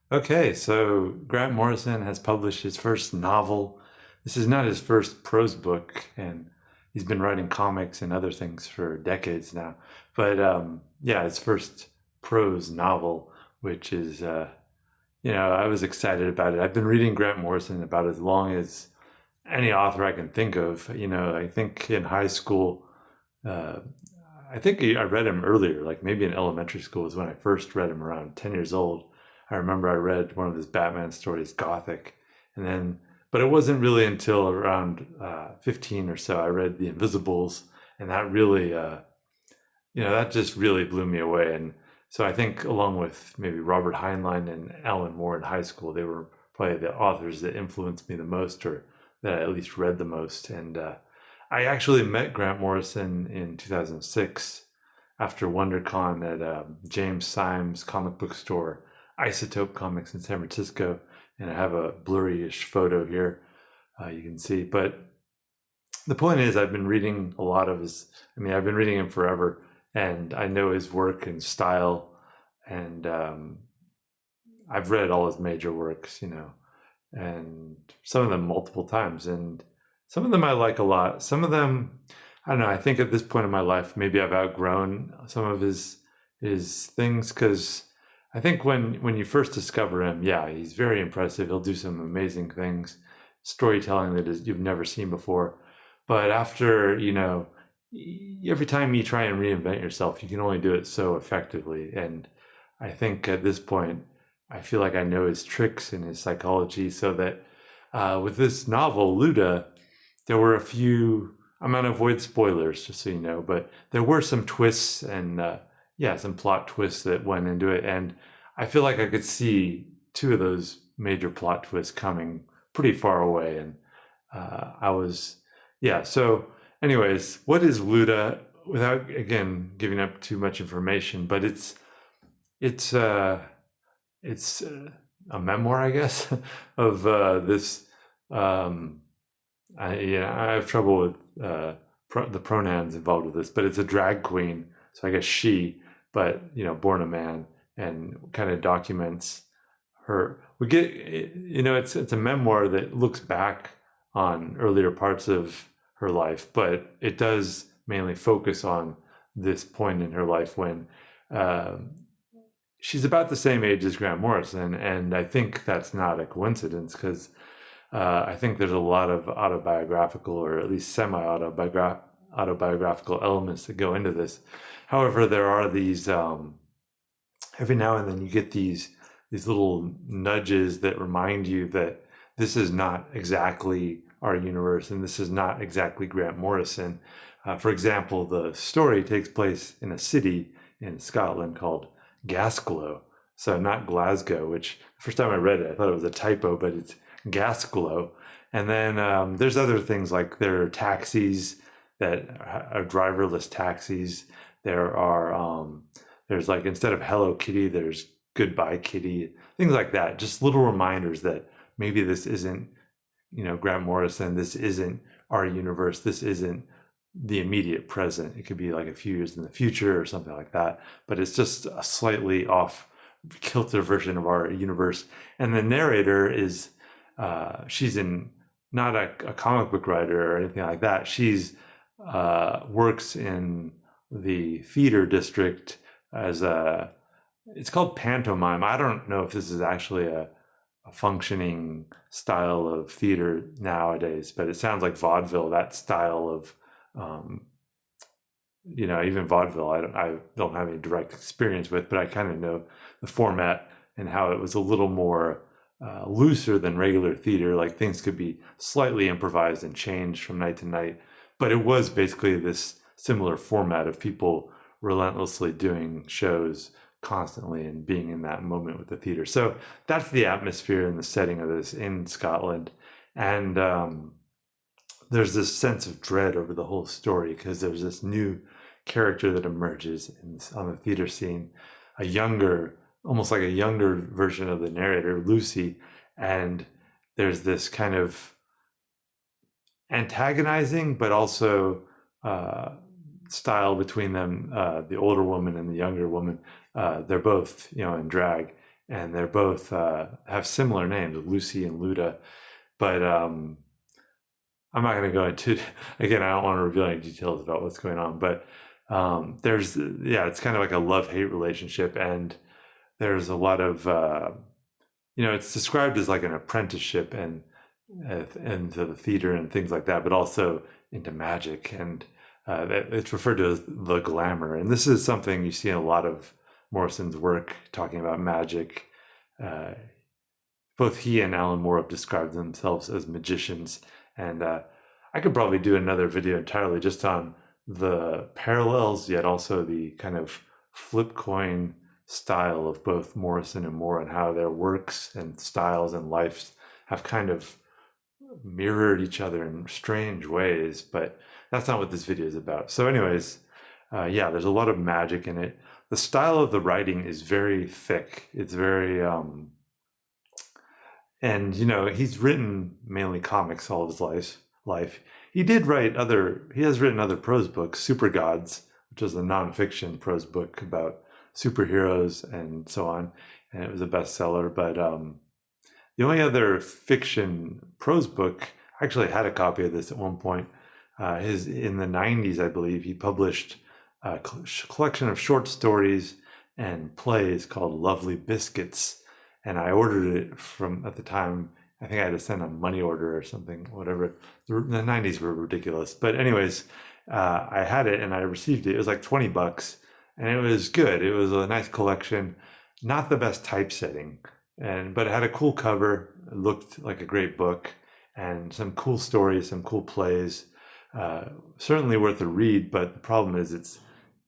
Okay, so Grant Morrison has published his first novel. This is not his first prose book, and he's been writing comics and other things for decades now. But yeah, his first prose novel, which is, I was excited about it. I've been reading Grant Morrison about as long as any author I can think of. I think in high school, uh, I think I read him earlier, like maybe in elementary school is when I first read him around 10 years old. I remember I read one of his Batman stories, Gothic, and then, but it wasn't really until around 15 or so I read The Invisibles, and that really, that just really blew me away. And so I think along with maybe Robert Heinlein and Alan Moore in high school, they were probably the authors that influenced me the most, or that I at least read the most. And I actually met Grant Morrison in 2006 after WonderCon at James Symes comic book store, Isotope Comics in San Francisco. And I have a blurry-ish photo here you can see. But the point is, I've been reading a lot of his, I've been reading him forever, and I know his work and style. And I've read all his major works, and some of them multiple times. And some of them I like a lot. Some of them, I don't know. I think at this point in my life, maybe I've outgrown some of his things because I think when you first discover him, yeah, he's very impressive. He'll do some amazing things, storytelling that is you've never seen before. But after every time you try and reinvent yourself, you can only do it so effectively. And I think at this point, I feel like I know his tricks and his psychology, so that with this novel, Luda, there were a few. I'm going to avoid spoilers, just so you know, but there were some twists and yeah, some plot twists that went into it, and I feel like I could see two of those major plot twists coming pretty far away, and I was, yeah. So, anyways, what is Luda? Without again giving up too much information, but it's uh, it's a memoir, I guess, of this. Um, I have trouble with the pronouns involved with this, but it's a drag queen, so I guess she, but born a man, and kind of documents her. We get, it's a memoir that looks back on earlier parts of her life, but it does mainly focus on this point in her life when uh, she's about the same age as Grant Morrison, and I think that's not a coincidence because I think there's a lot of autobiographical, or at least semi-autobiographical elements that go into this. However, there are these every now and then you get these little nudges that remind you that this is not exactly our universe and this is not exactly Grant Morrison. For example, the story takes place in a city in Scotland called Gasglow. So not Glasgow, which the first time I read it, I thought it was a typo, but it's Gasglow. And then there's other things like there are taxis that are driverless taxis. There's like instead of Hello Kitty, there's Goodbye Kitty, things like that. Just little reminders that maybe this isn't, Grant Morrison. This isn't our universe. This isn't the immediate present. It could be like a few years in the future or something like that. But it's just a slightly off kilter version of our universe. And the narrator is she's in not a comic book writer or anything like that. She's works in the theater district as it's called pantomime. I don't know if this is actually a functioning style of theater nowadays, but it sounds like vaudeville, that style of um, even vaudeville. I don't have any direct experience with, but I kind of know the format and how it was a little more looser than regular theater. Like things could be slightly improvised and changed from night to night, but it was basically this similar format of people relentlessly doing shows constantly and being in that moment with the theater. So that's the atmosphere and the setting of this in Scotland. And there's this sense of dread over the whole story because there's this new character that emerges on the theater scene, a younger, almost like a younger version of the narrator, Lucy. And there's this kind of antagonizing, but also style between them, the older woman and the younger woman. They're both, in drag. and they're both have similar names, Lucy and Luda. But I'm not going to go into again. I don't want to reveal any details about what's going on, but it's kind of like a love-hate relationship, and there's a lot of it's described as like an apprenticeship and into the theater and things like that, but also into magic, and it's referred to as the glamour. And this is something you see in a lot of Morrison's work, talking about magic. Uh, Both he and Alan Moore have described themselves as magicians, and I could probably do another video entirely just on the parallels, yet also the kind of flip coin style of both Morrison and Moore, and how their works and styles and lives have kind of mirrored each other in strange ways. But that's not what this video is about. So anyways, there's a lot of magic in it. The style of the writing is very thick. It's very and he's written mainly comics all of his life. He has written other prose books, Super Gods, which is a nonfiction prose book about superheroes and so on, and it was a bestseller. But the only other fiction prose book, I actually had a copy of this at one point. In the 90s, I believe, he published a collection of short stories and plays called Lovely Biscuits. And I ordered it from, at the time, I think I had to send a money order or something, whatever. The 90s were ridiculous. But anyways, I had it and I received it. It was like $20 and it was good. It was a nice collection, not the best typesetting, but it had a cool cover. It looked like a great book and some cool stories, some cool plays. Certainly worth a read, but the problem is it's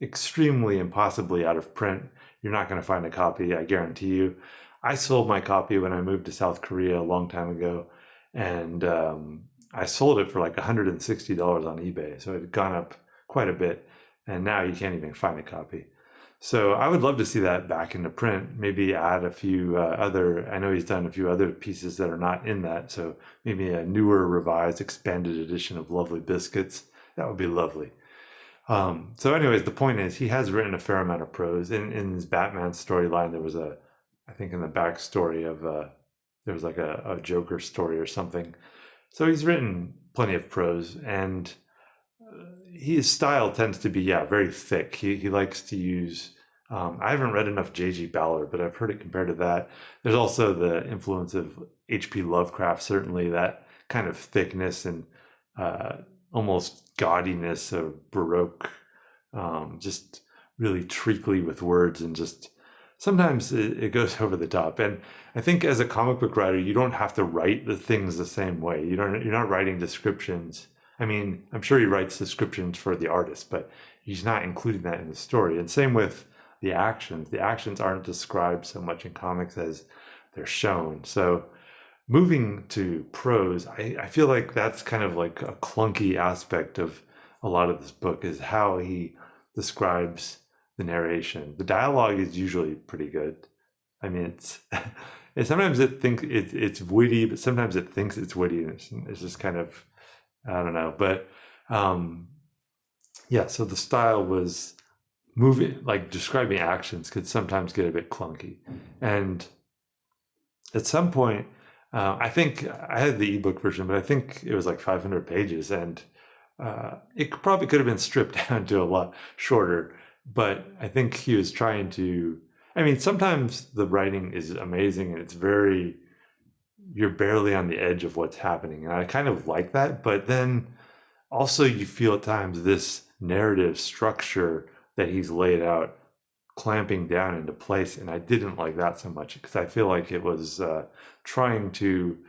extremely impossibly out of print. You're not going to find a copy, I guarantee you. I sold my copy when I moved to South Korea a long time ago, and I sold it for like $160 on eBay. So it had gone up quite a bit, and now you can't even find a copy. So I would love to see that back into print, maybe add a few I know he's done a few other pieces that are not in that. So maybe a newer, revised, expanded edition of Lovely Biscuits. That would be lovely. So anyways, the point is he has written a fair amount of prose. In his Batman storyline, there was I think in the backstory of there was like a Joker story or something. So he's written plenty of prose, and his style tends to be very thick. He likes to use. I haven't read enough J.G. Ballard, but I've heard it compared to that. There's also the influence of H.P. Lovecraft, certainly that kind of thickness and almost gaudiness of Baroque, just really treacly with words, and just sometimes it goes over the top. And I think as a comic book writer, you don't have to write the things the same way. You're not writing descriptions. I mean, I'm sure he writes descriptions for the artist, but he's not including that in the story. And same with the actions. The actions aren't described so much in comics as they're shown. So moving to prose, I feel like that's kind of like a clunky aspect of a lot of this book, is how he describes the narration. The dialogue is usually pretty good. I mean, sometimes it's witty, but sometimes it thinks it's witty, and it's just kind of, I don't know. But so the style was moving, like describing actions could sometimes get a bit clunky. And at some point, I think I had the ebook version, but I think it was like 500 pages, and it probably could have been stripped down to a lot shorter. But I think he was trying to, I mean, sometimes the writing is amazing and you're barely on the edge of what's happening. And I kind of like that. But then also you feel at times this narrative structure that he's laid out clamping down into place. And I didn't like that so much, because I feel like it was trying to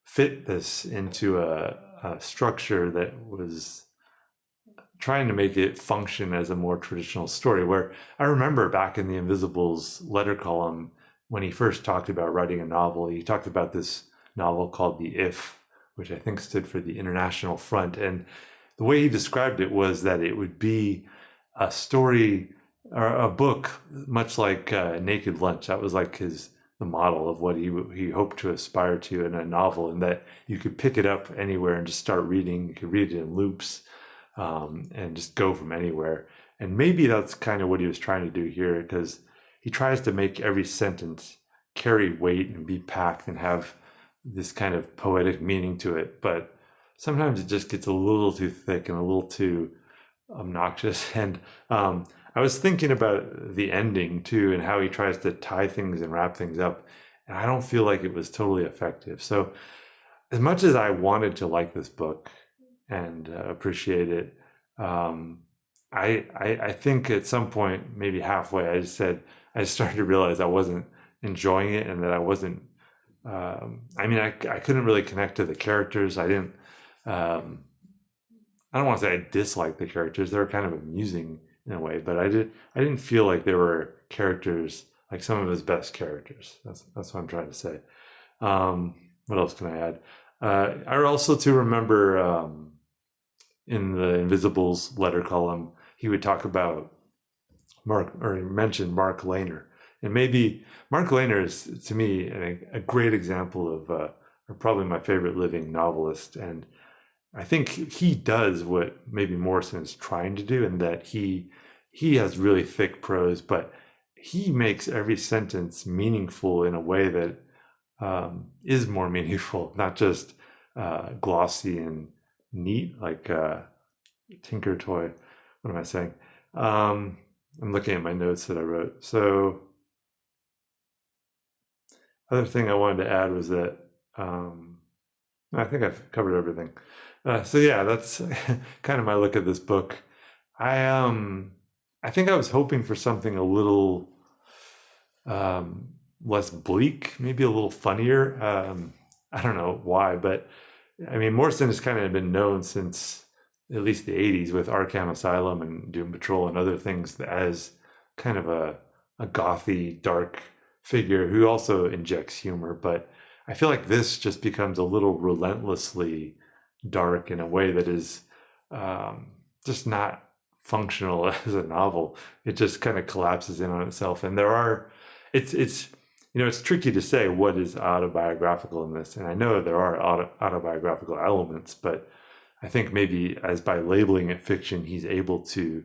fit this into a structure that was trying to make it function as a more traditional story. Where I remember back in the Invisibles letter column, when he first talked about writing a novel, he talked about this novel called The If, which I think stood for the International Front. And the way he described it was that it would be a story or a book, much like Naked Lunch. That was like the model of what he hoped to aspire to in a novel, and that you could pick it up anywhere and just start reading. You could read it in loops. And just go from anywhere. And maybe that's kind of what he was trying to do here, because he tries to make every sentence carry weight and be packed and have this kind of poetic meaning to it. But sometimes it just gets a little too thick and a little too obnoxious. And I was thinking about the ending too, and how he tries to tie things and wrap things up. And I don't feel like it was totally effective. So as much as I wanted to like this book and appreciate it, I think at some point, maybe halfway, I just started to realize I wasn't enjoying it, and that I wasn't. I couldn't really connect to the characters. I didn't. I don't want to say I disliked the characters. They were kind of amusing in a way, but I didn't feel like they were characters like some of his best characters. That's what I'm trying to say. What else can I add? I also to remember in the Invisibles letter column, he would talk about he mentioned Mark Lehner. And maybe Mark Lehner is, to me, a great example of, or probably my favorite living novelist. And I think he does what maybe Morrison is trying to do, in that he has really thick prose, but he makes every sentence meaningful in a way that is more meaningful, not just glossy and neat like Tinker Toy. What am I saying? I'm looking at my notes that I wrote. So other thing I wanted to add was that I think I've covered everything. So yeah, that's kind of my look at this book. I think I was hoping for something a little less bleak, maybe a little funnier. I don't know why, but I mean, Morrison has kind of been known since at least the 80s with Arkham Asylum and Doom Patrol and other things as kind of a gothy, dark figure who also injects humor. But I feel like this just becomes a little relentlessly dark in a way that is just not functional as a novel. It just kind of collapses in on itself. And it's tricky to say what is autobiographical in this. And I know there are autobiographical elements, but I think maybe as by labeling it fiction, he's able to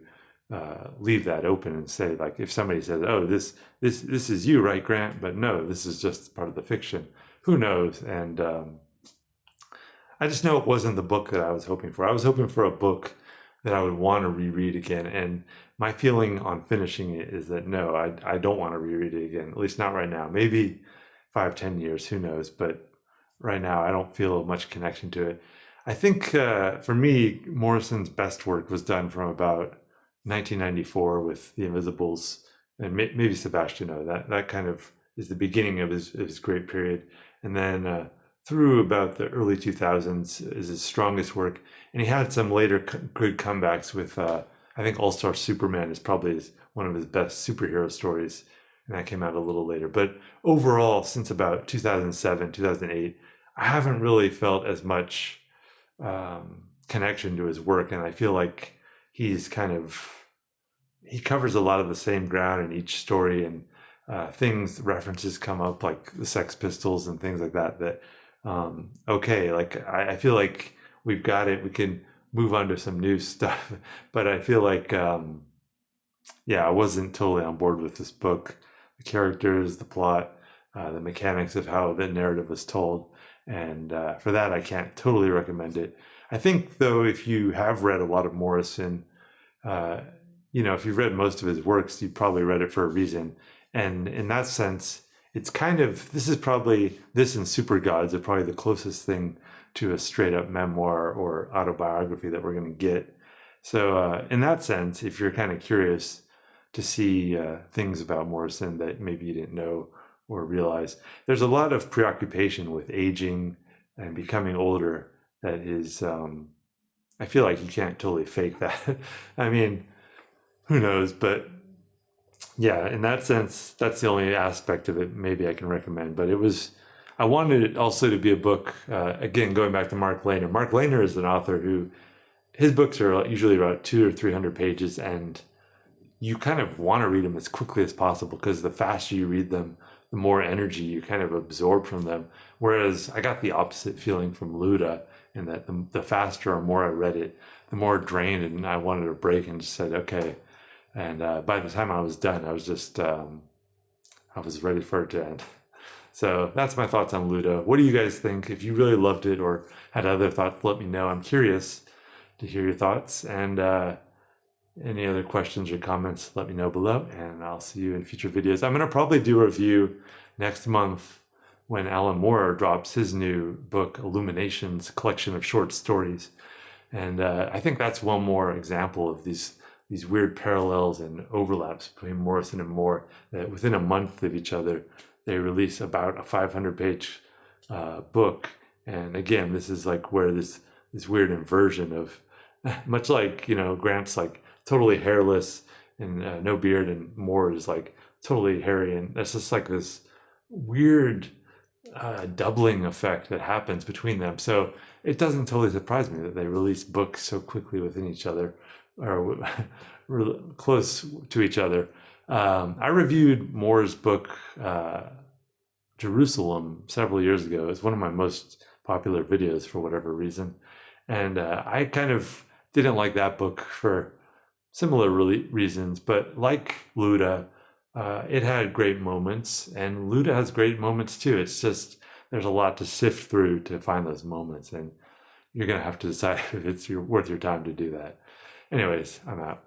leave that open and say, like, if somebody says, "Oh, this is you, right, Grant?" But no, this is just part of the fiction. Who knows? And I just know it wasn't the book that I was hoping for. I was hoping for a book that I would want to reread again. And my feeling on finishing it is that no, I don't want to reread it again, at least not right now. Maybe 5-10 years, who knows? But right now, I don't feel much connection to it. I think for me, Morrison's best work was done from about 1994 with The Invisibles and maybe Sebastiano. That kind of is the beginning of his great period. And then through about the early 2000s is his strongest work. And he had some later good comebacks with, I think All-Star Superman is probably one of his best superhero stories. And that came out a little later. But overall, since about 2007, 2008, I haven't really felt as much connection to his work. And I feel like he covers a lot of the same ground in each story, and references come up like the Sex Pistols and things like that, okay, like I feel like we've got it, we can move on to some new stuff. But I feel like I wasn't totally on board with this book, the characters, the plot, the mechanics of how the narrative was told. And for that, I can't totally recommend it. I think, though, if you have read a lot of Morrison, if you've read most of his works, you probably read it for a reason. And in that sense, it's kind of, this and Super Gods are probably the closest thing to a straight up memoir or autobiography that we're going to get. So in that sense, if you're kind of curious to see things about Morrison that maybe you didn't know or realize, there's a lot of preoccupation with aging and becoming older that is, I feel like you can't totally fake that. I mean, who knows? But yeah, in that sense, that's the only aspect of it maybe I can recommend. But I wanted it also to be a book, again, going back to Mark Lehner. Mark Lehner is an author who, his books are usually about 200 or 300 pages, and you kind of want to read them as quickly as possible, because the faster you read them, the more energy you kind of absorb from them. Whereas I got the opposite feeling from Luda, in that the faster or more I read it, the more drained, and I wanted a break and just said, okay. And by the time I was done, I was just, I was ready for it to end. So that's my thoughts on Luda. What do you guys think? If you really loved it or had other thoughts, let me know. I'm curious to hear your thoughts. And any other questions or comments, let me know below. And I'll see you in future videos. I'm going to probably do a review next month when Alan Moore drops his new book, Illuminations, collection of short stories. And I think that's one more example of these weird parallels and overlaps between Morrison and Moore, that within a month of each other, they release about a 500-page book. And again, this is like where this weird inversion of, much like, Grant's like totally hairless and no beard, and Moore is like totally hairy, and it's just like this weird doubling effect that happens between them. So it doesn't totally surprise me that they release books so quickly within each other, or close to each other. I reviewed Moore's book, Jerusalem, several years ago. It's one of my most popular videos for whatever reason. And I kind of didn't like that book for similar reasons, but like Luda, it had great moments, and Luda has great moments too. It's just, there's a lot to sift through to find those moments, and you're going to have to decide if it's worth your time to do that. Anyways, I'm out.